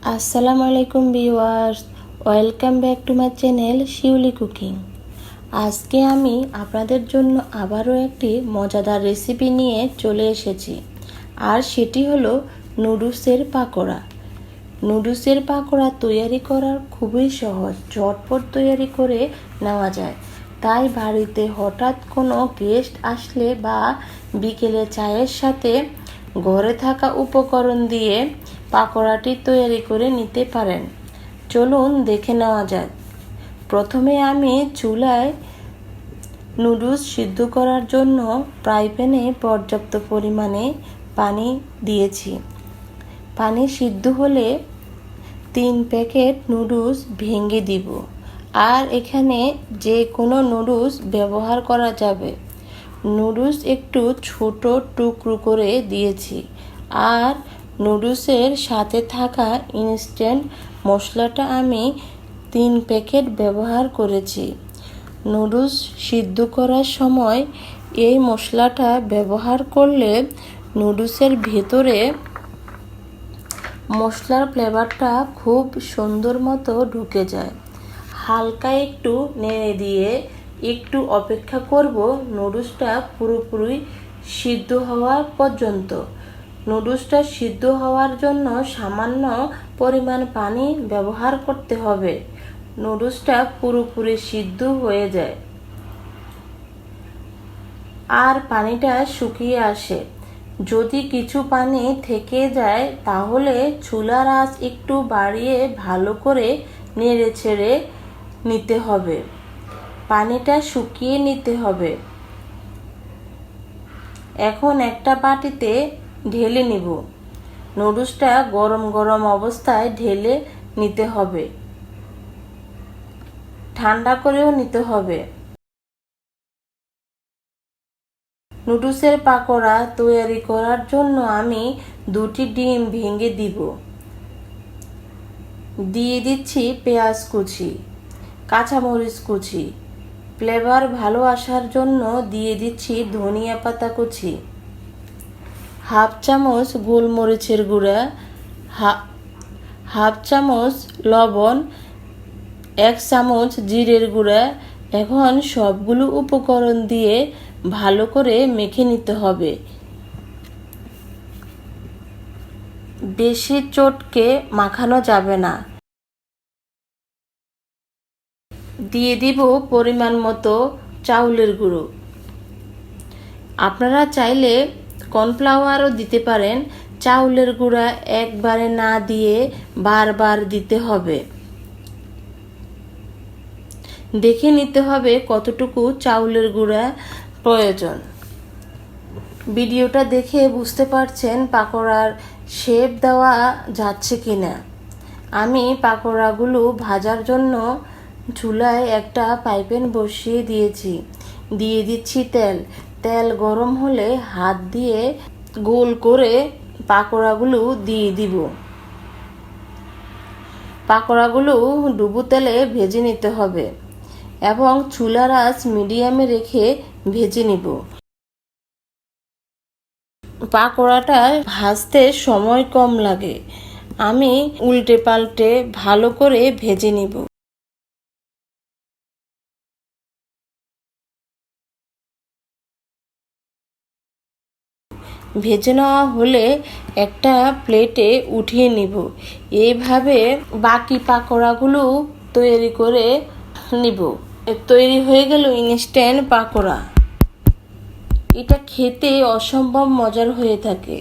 আসসালামু আলাইকুম viewers, welcome back to my channel Shiuli cooking. আজকে আমি আপনাদের জন্য আবারও একটি মজাদার রেসিপি নিয়ে চলে এসেছি, আর সেটি হলো নুডলসের পাকোড়া। নুডলসের পাকোড়া তৈরি করার খুবই সহজ, ঝটপট তৈরি করে নেওয়া যায়। তাই বাড়িতে হঠাৎ কোনো গেস্ট আসলে বা বিকেলে চায়ের সাথে ঘরে থাকা উপকরণ দিয়ে পাকোড়াটি তৈরি করে নিতে পারেন। চলুন দেখে নেওয়া যাক। প্রথমে আমি চুলায় নুডলস সিদ্ধ করার জন্য ফ্রাই প্যানে পর্যাপ্ত পরিমাণে পানি দিয়েছি। পানি সিদ্ধ হলে 3 প্যাকেট নুডলস ভেঙে দিব। আর এখানে যে কোনো নুডলস ব্যবহার করা যাবে। নুডলস একটু ছোট টুকরো করে দিয়েছি। আর নুডলসের সাথে থাকা ইনস্ট্যান্ট মশলাটা আমি 3 প্যাকেট ব্যবহার করেছি। নুডলস সিদ্ধ করার সময় এই মশলাটা ব্যবহার করলে নুডলসের ভেতরে মশলার ফ্লেভারটা খুব সুন্দর মতো ঢুকে যায়। হালকা একটু নেড়ে দিয়ে একটু অপেক্ষা করব নুডলসটা পুরোপুরি সিদ্ধ হওয়া পর্যন্ত। নুডলসটা সিদ্ধ হওয়ার জন্য সামান্য পরিমাণ পানি ব্যবহার করতে হবে। নুডলসটা পুরোপুরি সিদ্ধ হয়ে যায় আর পানিটা শুকিয়ে আসে। যদি কিছু পানি থেকে যায় তাহলে চুলার আঁচ একটু বাড়িয়ে ভালো করে নেড়ে ছেড়ে নিতে হবে। পানিটা শুকিয়ে নিতে হবে। এখন একটা বাটিতে ঢেলে নিব। নুডলসটা গরম গরম অবস্থায় ঢেলে নিতে হবে, ঠান্ডা করেও নিতে হবে। নুডলসের পাকোড়া তৈরি করার জন্য আমি 2টি ডিম ভেঙে দিব। দিয়ে দিচ্ছি পেঁয়াজ কুচি, কাঁচামরিচ কুচি। ফ্লেভার ভালো আসার জন্য দিয়ে দিচ্ছি ধনিয়া পাতা কুচি। হাফ চামচ গোলমরিচের গুঁড়া, হাফ চামচ লবণ, 1 চামচ জিরের গুঁড়া। এখন সবগুলো উপকরণ দিয়ে ভালো করে মেখে নিতে হবে। বেশি চটকে মাখানো যাবে না। দিয়ে দিব পরিমাণ মতো চাউলের গুঁড়ো। আপনারা চাইলে কর্নফ্লাওয়ারও দিতে পারেন। চাউলের গুঁড়া একবারে না দিয়ে বারবার দিতে হবে। দেখে নিতে হবে কতটুকু চাউলের গুঁড়া প্রয়োজন। ভিডিওটা দেখে বুঝতে পারছেন পাকোড়ার শেপ দেওয়া যাচ্ছে কিনা। আমি পাকোড়াগুলো ভাজার জন্য চুলায় একটা ফ্রাইপ্যান বসিয়ে দিয়েছি। দিয়ে দিচ্ছি তেল। তেল গরম হলে হাত দিয়ে গোল করে পাকোড়াগুলো দিয়ে দিব। পাকোড়াগুলো ডুবো তেলে ভেজে নিতে হবে এবং চুলার আঁচ মিডিয়ামে রেখে ভেজে নিব। পাকোড়াটা ভাজতে সময় কম লাগে। আমি উল্টে পাল্টে ভালো করে ভেজে নিব। ভেজে নেওয়া হলে একটা প্লেটে উঠিয়ে নিব। এইভাবে বাকি পাকোড়াগুলো তৈরি করে নিব। তৈরি হয়ে গেল ইনস্ট্যান্ট পাকোড়া। এটা খেতে অসম্ভব মজার হয়ে থাকে।